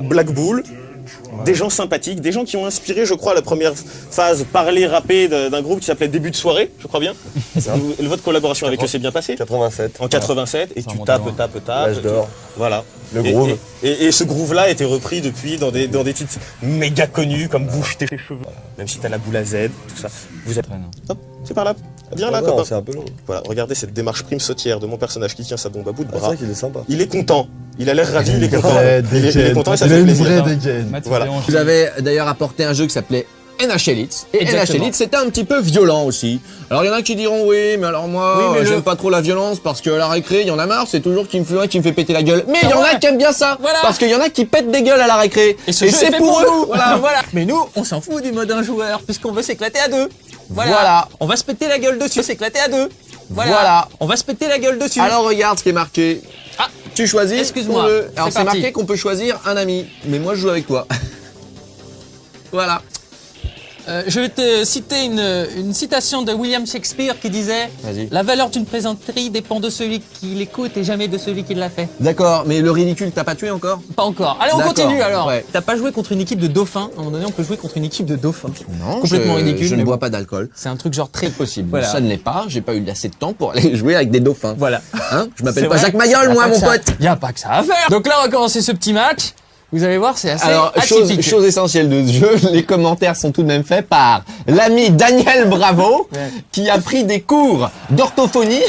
Black Bull, des gens sympathiques, des gens qui ont inspiré, je crois, la première phase parler, rapper d'un groupe qui s'appelait Début de soirée, je crois bien. Votre collaboration avec eux s'est bien passée 87. En 87, et tu tapes. L'âge d'or. Voilà. Le groove. Et ce groove-là a été repris depuis dans des titres méga connus comme Bouge tes cheveux. Même si t'as la boule à Z, tout ça. Vous êtes. Hop, c'est par là. Viens là, copain. C'est un peu long. Voilà, regardez cette démarche prime sautière de mon personnage qui tient sa bombe à bout de C'est bras. vrai qu'il est sympa. Il est content. Il a l'air ravi, il est content. Il est content et ça Il fait a une plaisir. vraie dégaine. Voilà. Vous avez d'ailleurs apporté un jeu qui s'appelait NH Elite. Et NH Elite, c'était un petit peu violent aussi. Alors il y en a qui diront oui, mais alors moi, j'aime pas trop la violence parce que à la récré, il y en a marre, c'est toujours qui me fait péter la gueule. Mais il y en a qui aiment bien ça, parce qu'il y en a qui pètent des gueules à la récré. Et c'est pour eux. Voilà. Mais nous, on s'en fout du mode un joueur, puisqu'on veut s'éclater à deux. Voilà. On va se péter la gueule dessus, s'éclater à deux. Voilà. On va se péter la gueule dessus. Alors regarde ce qui est marqué. Ah, tu choisis. excuse-moi. Alors c'est parti. marqué qu'on peut choisir un ami, mais moi je joue avec toi. Voilà. Je vais te citer une citation de William Shakespeare qui disait Vas-y. « La valeur d'une plaisanterie dépend de celui qui l'écoute et jamais de celui qui l'a fait. D'accord, mais le ridicule t'as pas tué encore » Pas encore. Allez, on D'accord, continue alors. ouais. T'as pas joué contre une équipe de dauphins. À un moment donné, on peut jouer contre une équipe de dauphins. Non, Complètement ridicule. Je mais ne bois bon. pas d'alcool. C'est un truc genre très Possible. Voilà. Ça ne l'est pas, j'ai pas eu assez de temps pour aller jouer avec des dauphins. Voilà. Hein Je m'appelle C'est pas vrai. Jacques Mayol, Y a moi, pas mon que ça- pote. Y a pas que ça à faire. Donc là, on va commencer ce petit match. Vous allez voir, c'est assez Alors, atypique. chose essentielle de ce jeu, les commentaires sont tout de même faits par l'ami Daniel Bravo, Ouais. qui a pris des cours d'orthophonie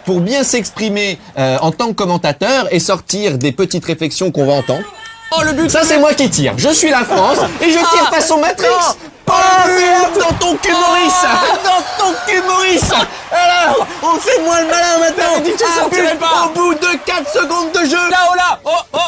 pour bien s'exprimer en tant que commentateur et sortir des petites réflexions qu'on va entendre. Oh, le but. Ça, c'est moi qui tire. Je suis la France et je tire façon Matrix. Oh, merde, dans ton cul, Maurice. Dans ton cul, Maurice. Alors, on fait moins le malin maintenant. dit que tu Un sortirais but pas. au bout de 4 secondes de jeu. Là, oh là. Oh.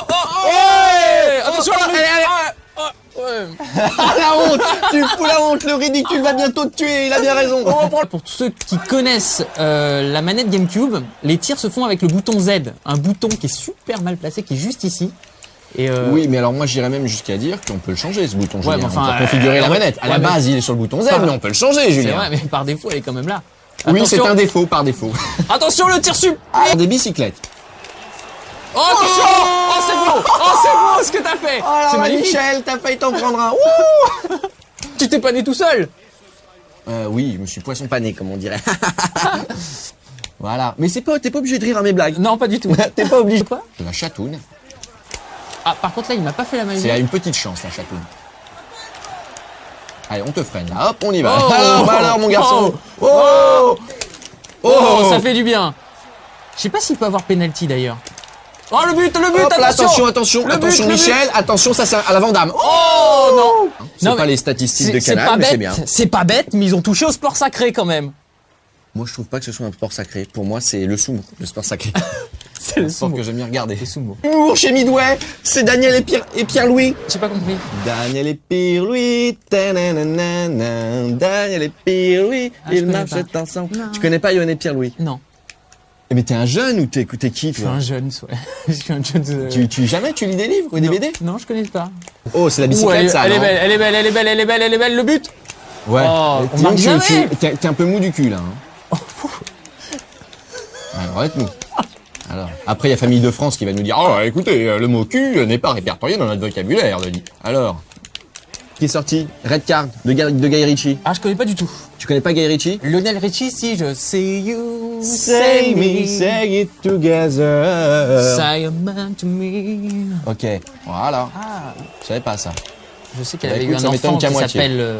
Ouais. Attention, Oh, la but. allez, Ouais. Ah, la honte. Tu fous la honte. Le ridicule va bientôt te tuer. Il a bien raison. Pour tous ceux qui connaissent la manette GameCube, les tirs se font avec le bouton Z, un bouton qui est super mal placé, qui est juste ici. Et Oui, mais alors moi j'irais même jusqu'à dire qu'on peut le changer ce bouton. Ouais, Julien. mais enfin, on peut configurer la manette. À la ouais, mais- base, il est sur le bouton Z, Par- mais on peut le changer, c'est Julien. vrai, mais par défaut, elle est quand même là. Oui, c'est Attention. un défaut par défaut. Attention, le tir sup. Des bicyclettes. Oh, attention. Oh, c'est beau. Oh, c'est beau ce que t'as fait. C'est magnifique. Michel, t'as failli t'en prendre un. Ouh. Tu t'es pas né tout seul. Oui, je me suis poisson pané, comme on dirait. Voilà. Mais t'es pas obligé de rire à mes blagues. Non, pas du tout. T'es pas obligé. Quoi? De la chatoune. Ah, par contre, là, il m'a pas fait la main. C'est à une petite chance, la chatoune. Allez, on te freine là. Hop, on y va. Oh. Alors, mon garçon. Oh. Oh. Oh, ça fait du bien. Je sais pas s'il peut avoir penalty d'ailleurs. Oh, le but, Hop là, attention. attention, Le but, le Michel. Attention, ça c'est à la Vandame. Oh non. C'est Non, pas mais les statistiques de c'est Canal, pas mais c'est bête. bien. C'est pas bête, mais ils ont touché au sport sacré quand même. Moi, je trouve pas que ce soit un sport sacré. Pour moi, c'est le sumo, le sport sacré. C'est le sport sumo. que j'aime bien regarder. Le sumo. Humour chez Midway, c'est Daniel et Pierre-Louis. J'ai pas compris. Daniel et Pierre-Louis, ta-na-na-na-na. Daniel et Pierre-Louis, je ils connais marchent pas. ensemble. Non. Tu connais pas Yoann et Pierre-Louis? Non. Eh, mais t'es un jeune ou t'es qui, Je suis toi? un jeune, ouais. Je suis un jeune. Tu lis des livres ou des BD? Non, je connais pas. Oh, c'est la Ouh, bicyclette, ça, elle est non? belle, elle est belle, elle est belle, elle est belle, elle est belle. Le but. Ouais. Oh, on Dis marque donc, jamais. t'es un peu mou du cul, là. Hein. Alors, arrête-nous. Alors, après, il y a Famille de France qui va nous dire « Oh, écoutez, le mot cul n'est pas répertorié dans notre vocabulaire, Denis. » Alors, qui est sorti? Red Card, de Guy Ritchie. Ah, je connais pas du tout. Tu connais pas Guy Ritchie? Lionel Richie, si je say you, Say me, say it together. say a man to me. Ok, voilà. Ah, Je savais pas ça. je sais qu'elle Bah, avait écoute, eu ça un m'étonne enfant qu'à qui moitié. s'appelle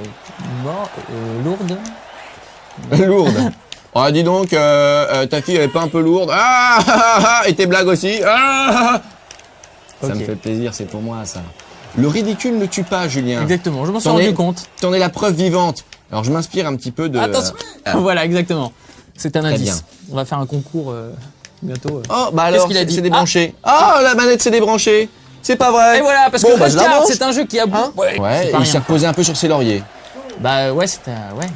Lourdes. Lourde. Oh, dis donc, ta fille, elle est pas un peu lourde? Et tes blagues aussi? Ça Ok. me fait plaisir, c'est pour moi, ça. Le ridicule ne tue pas, Julien. Exactement, je m'en suis T'en rendu es- compte. T'en es la preuve vivante. Alors, je m'inspire un petit peu de... Attention. Voilà, exactement. C'est un Très indice. bien. On va faire un concours bientôt. Oh, bah alors, qu'il a dit c'est débranché. Ah, la manette s'est débranchée. C'est pas vrai. Et voilà, parce Bon, que bah, je la Redcard, branche. c'est un jeu qui a... Hein Ouais, Ouais, c'est et pas il s'est rien. reposé un peu sur ses lauriers. Bah ouais, c'était... Ouais.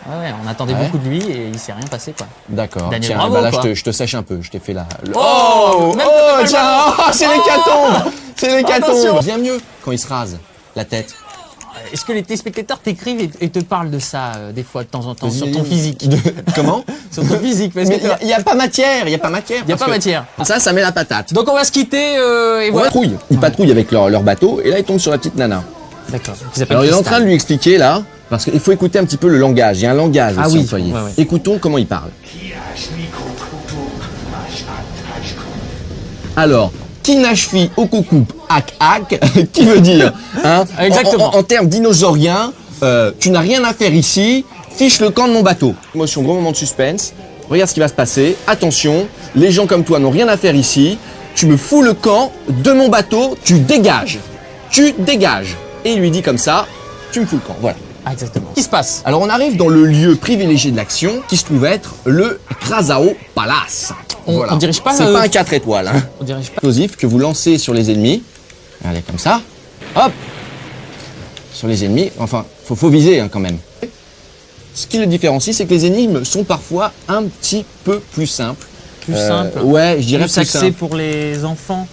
Ouais, on attendait Ouais. beaucoup de lui et il s'est rien passé, quoi. D'accord. Daniel Tiens, Bravo, bah là, quoi. je te sèche un peu. Je t'ai fait la... Oh, même oh, pas le tiens, ballon. oh, c'est l'hécatombe. C'est Attention. l'hécatombe. Bien mieux quand il se rase la tête. Est-ce que les téléspectateurs t'écrivent et te parlent de ça des fois de temps en temps sur ton physique? Comment? Sur ton physique, parce que Il n'y a pas matière, il n'y a pas matière. y a pas matière. Ça met la patate. Donc on va se quitter et Ils voilà. patrouillent. Ils patrouillent avec leur bateau et là ils tombent sur la petite nana. D'accord. Ils s'appellent Alors il est en Crystal. train de lui expliquer là, parce qu'il faut écouter un petit peu le langage. Il y a un langage Ah aussi oui, employé. ouais, ouais. Écoutons comment il parle. Alors, Kinashfi Okukup Ak Ak, qui veut dire, hein, Exactement. en termes dinosauriens, tu n'as rien à faire ici, fiche le camp de mon bateau. Émotion, gros moment de suspense. Regarde ce qui va se passer. Attention, les gens comme toi n'ont rien à faire ici. Tu me fous le camp de mon bateau, tu dégages. Tu dégages. Et il lui dit comme ça, tu me fous le camp. Voilà. Ah, exactement. Qu'est-ce qui se passe? Alors on arrive dans le lieu privilégié de l'action, qui se trouve être le Krasao Palace. On dirige pas, C'est pas un 4 étoiles. Hein. On dirige pas. Explosif que vous lancez sur les ennemis. Regardez comme ça. Hop. Sur les ennemis. Enfin, faut viser hein, quand même. Ce qui le différencie, c'est que les énigmes sont parfois un petit peu plus simples. Plus simple. Ouais, je dirais Plus plus axé simple. pour les enfants.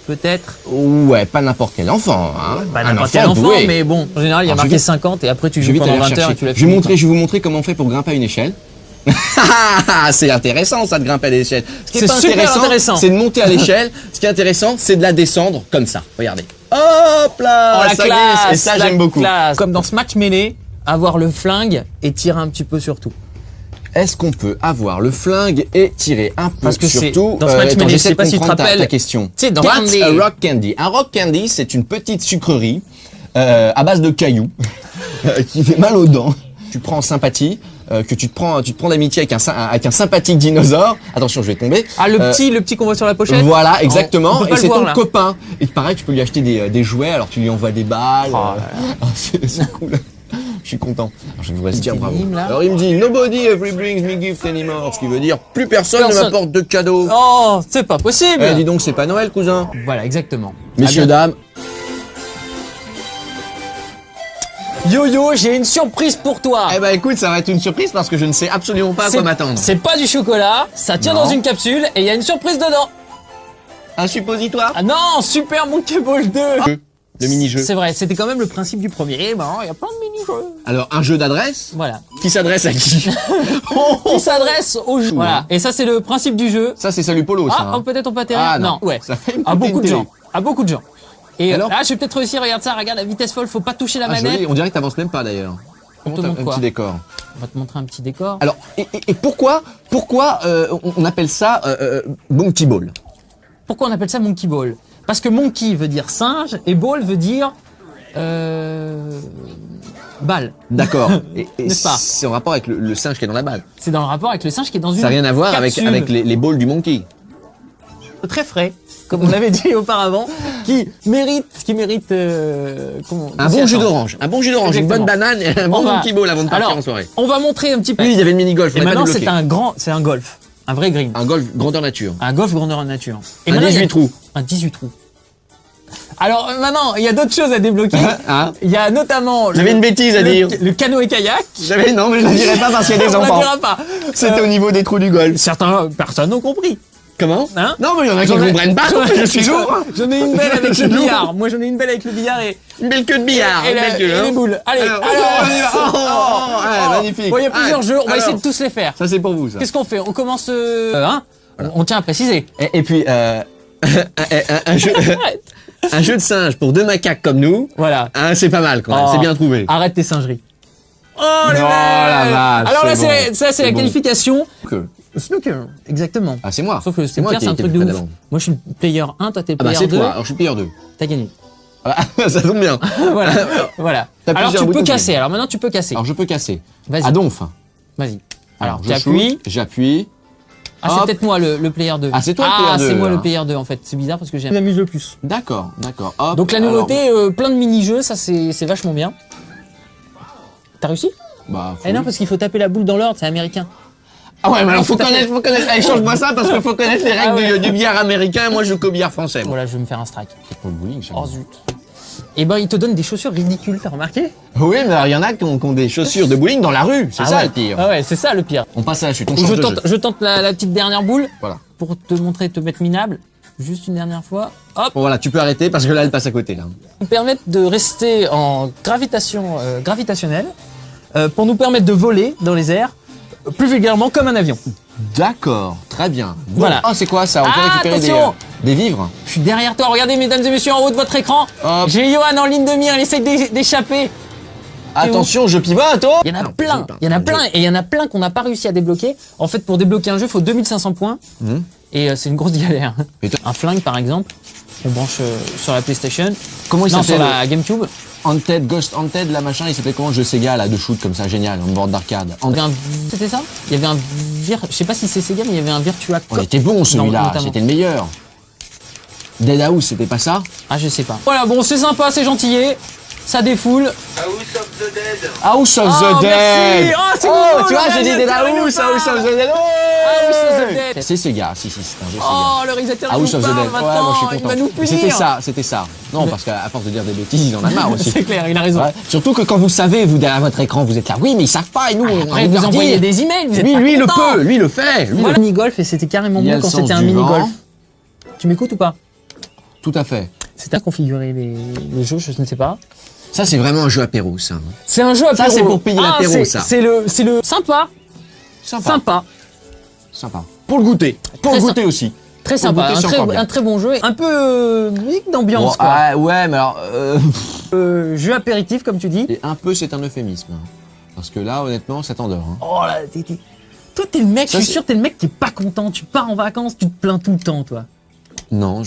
Peut-être. Ouais, pas n'importe quel enfant. Hein. Pas Un n'importe quel enfant, doué. mais bon, en général, il y a Alors, je marqué vais- 50 et après tu Je joues vais pendant t'aller 20 heures chercher. et tu l'as Je vais fini. montrer, je vais vous montrer comment on fait pour grimper à une échelle. C'est intéressant ça de grimper à l'échelle. Ce qui est C'est pas super intéressant. c'est de monter à l'échelle. Ce qui est intéressant, c'est de la descendre comme ça. Regardez. Hop là, Oh, la ça classe, glisse. Et ça la j'aime beaucoup. classe. Comme dans ce match mêlé, avoir le flingue et tirer un petit peu sur tout. Est-ce qu'on peut avoir le flingue et tirer un peu Parce que c'est- surtout dans ce match attends, mêlé, je j'essaie sais de pas si tu te comprendre ta rappelles. question. Tu sais, dans What's Candy. a rock candy? Un rock candy, c'est une petite sucrerie à base de cailloux qui fait mal aux dents. Tu prends en sympathie, que tu te prends d'amitié avec un sympathique dinosaure. Attention, je vais tomber. Ah, le petit qu'on voit sur la pochette. Voilà, exactement. On peut pas Et le c'est voir, ton là. copain. Et pareil, tu peux lui acheter des jouets. Alors tu lui envoies des balles. Oh là Ah, c'est cool. Je suis content. Alors, je voudrais se dire bravo. énigme, là. Alors il me dit Nobody ever brings me gift anymore, ce qui veut dire plus personne ne Personne. m'apporte de cadeaux. Oh, c'est pas possible. Eh, dis donc, c'est pas Noël, cousin. Voilà, exactement. Messieurs, Ah, dames, Yo-yo, j'ai une surprise pour toi. eh ben écoute, ça va être une surprise parce que je ne sais absolument pas à quoi m'attendre. C'est pas du chocolat, ça tient Non. dans une capsule et il y a une surprise dedans. Un suppositoire. Ah non, Super Monkey Ball 2. Le mini-jeu. C'est vrai, c'était quand même le principe du premier. Et ben, il y a plein de mini-jeux. Alors, un jeu d'adresse Voilà. qui s'adresse à qui? Qui s'adresse aux jeux. Voilà. Et ça, c'est le principe du jeu. Ça, c'est Salut Polo, ça. Ah, hein. peut-être on peut atterrir. Ah, non. ouais. Ça fait me À coûter beaucoup une de télé. gens. À beaucoup de gens. Et Alors là, je vais peut-être réussir. Regarde ça, regarde la vitesse folle. Faut pas toucher la Ah, manette. joli. On dirait que t'avances même pas d'ailleurs. On te Montre montre un quoi petit décor. On va te montrer un petit décor. Alors, et pourquoi on appelle ça Monkey Ball? Pourquoi on appelle ça Monkey Ball? Parce que monkey veut dire singe et ball veut dire balle. D'accord. Et N'est-ce pas? c'est en rapport avec le singe qui est dans la balle. C'est dans le rapport avec le singe qui est dans une Ça n'a rien à voir avec, capsule. avec les balls du monkey. Très frais, comme on l'avait dit auparavant, qui mérite Un bon jus d'orange. Un bon jus d'orange, une Exactement. bonne banane et un bon On va- monkey ball avant de partir Alors, en soirée. on va montrer un petit peu. Lui, il y avait le mini-golf. Et on a pas maintenant, débloqué. c'est un golf, un vrai green, Un golf grandeur nature. un golf grandeur nature. Et Un maintenant, il y a- 18 trous. Un 18 trous. Alors maintenant, il y a d'autres choses à débloquer. Hein? Il y a notamment J'avais une bêtise à dire. le canoë-kayak. Non, mais je la dirai pas parce qu'il y a des On la enfants. dira pas. C'était au niveau des trous du golf. Certaines personnes ont compris. Comment? Hein? Non, mais il y en a qui ne comprennent pas. Je suis lourd. J'en ai une belle avec Je suis le lourd. billard. Moi, j'en ai une belle avec le billard et, Une belle queue de billard. et, une la- belle queue, et hein. les boules. Allez, Alors, alors. on y va. Oh, ouais, magnifique. Bon, il y a plusieurs Allez, jeux. On va essayer alors. de tous les faire. Ça, c'est pour vous, ça. Qu'est-ce qu'on fait? On commence. On tient à préciser. Et puis, un jeu, un jeu de singe pour deux macaques comme nous, Voilà. hein, c'est pas mal quand même. Oh. C'est bien trouvé. Arrête tes singeries. Oh, les Non, mecs la vache, Alors là, c'est bon. c'est C'est la bon. qualification. Que- Snooker, exactement. Ah, c'est moi. Sauf que le c'est moi snooker, c'est un qui truc ai de fait ouf. d'avant. Moi, je suis le player 1, toi, t'es le Ah bah player c'est 2. toi, alors je suis player 2. T'as gagné. Ah, ça tombe bien. Voilà. Voilà. T'as Alors, plusieurs tu peux boutons, casser. Alors maintenant, tu peux casser. Alors je peux casser. Vas-y. À donf. Vas-y. Alors, je tu appuies. shoot, j'appuie. Ah, c'est Hop. peut-être moi le player 2. Ah, c'est toi le player 2, c'est moi là. le player 2 en fait. C'est bizarre parce que j'aime. Je m'amuse le plus. D'accord, d'accord. Hop, Donc la alors, nouveauté, plein de mini-jeux, ça c'est vachement bien. T'as réussi? Bah, faut- Eh non, parce qu'il faut taper la boule dans l'ordre, c'est américain. Ah ouais, mais alors faut faut connaître. Allez, change-moi ça parce qu'il faut connaître les règles Ah ouais. du billard américain. Moi, je joue qu'au billard français. Moi. Voilà, je vais me faire un strike. C'est pour le bowling, ça. Oh zut. Et ben, il te donne des chaussures ridicules, t'as remarqué? Oui, mais alors il y en a qui ont des chaussures de bowling dans la rue. C'est ça ouais. le pire. Ah ouais, c'est ça le pire. On passe à la chute. On Je change de tente, jeu. je tente la petite dernière boule Voilà. pour te montrer, te mettre minable. Juste une dernière fois. Hop. Bon voilà, tu peux arrêter parce que là, elle passe à côté, là. Nous permettre de rester en gravitationnelle pour nous permettre de voler dans les airs, plus vulgairement comme un avion. D'accord, très bien. Bon. Voilà. Ah, c'est quoi ça? On peut Ah, récupérer attention des vivres? Je suis derrière toi, regardez mesdames et messieurs en haut de votre écran. Hop. J'ai Johan en ligne de mire, il essaie d'échapper. Attention, je pivote, oh! Il y en a Ah non, plein, c'est il y en a un plein, jeu. et il y en a plein qu'on n'a pas réussi à débloquer. En fait, pour débloquer un jeu, il faut 2500 points, et c'est une grosse galère. Putain. Un flingue, par exemple, on branche sur la PlayStation. Comment il Non, sur s'appelle? la GameCube. Haunted, Ghost Haunted, la machin, il s'appelait comment le jeu Sega, là, de shoot comme ça, génial, en bord d'arcade. Il y avait C'était ça? Il y avait un je sais pas si c'est Sega, mais il y avait un Virtua On Cop. était bon celui-là, notamment. c'était le meilleur. Dead House, c'était pas ça? Ah, je sais pas. Voilà, bon, c'est sympa, c'est gentillé. Ça défoule. House of the Oh, Dead! merci. Oh, c'est nouveau, tu vois, le j'ai dit Dead réalisateur, House, il nous House of parle. the Dead! House of the Dead. C'est Sega, si, c'est un jeu Sega. Oh, le réalisateur il House nous of the parle Dead, ouais, maintenant, moi je suis il va content. nous punir. C'était ça. Non, parce qu'à force de dire des bêtises, il en a marre aussi. C'est clair, il a raison. Ouais. Surtout que quand vous savez, vous derrière votre écran, vous êtes là, oui, mais ils savent pas, et nous, on Après, va vous leur envoyez dire. des emails, vous êtes Lui, pas lui, il le content. peut, lui, il le fait. Lui, Voilà, le- mini-golf, et c'était carrément Il y a mieux le quand sens c'était un du mini-golf. vent. Tu m'écoutes ou pas? Tout à fait. C'est à configurer les jeux, je ne sais pas. Ça, c'est vraiment un jeu apéro, ça. C'est un jeu apéro. Ça, c'est pour payer l'apéro, c'est- ça. C'est le sympa, Sympa. sympa, Pour le goûter. Pour Très le goûter aussi. très Pour le sympa, goûter, c'est encore bien. un très bon jeu, un peu musique d'ambiance Bon, quoi. ah, ouais, mais alors, Jeu apéritif comme tu dis. et un peu, c'est un euphémisme. Hein. Parce que là, honnêtement, ça t'endort. Hein. Oh là, toi t'es le mec, Ça, je suis c'est- sûr t'es le mec qui est pas content, tu pars en vacances, tu te plains tout le temps toi. Non,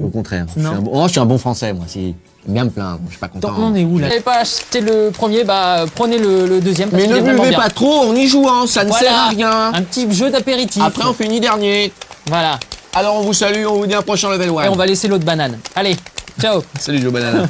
au contraire. Non. Je suis un bon Français, moi. Si, j'aime bien me plaindre, je suis pas content. On est où là? Vous n'avez pas acheté le premier, bah prenez le deuxième parce Mais qu'il ne est vraiment buvez bien. pas trop, on y joue, hein, ça ne Voilà, sert à rien. un petit jeu d'apéritif. Après, on finit dernier. Voilà, Alors, on vous salue, on vous dit à un prochain level 1. et on va laisser l'autre banane. Allez, ciao. Salut Joe Banana.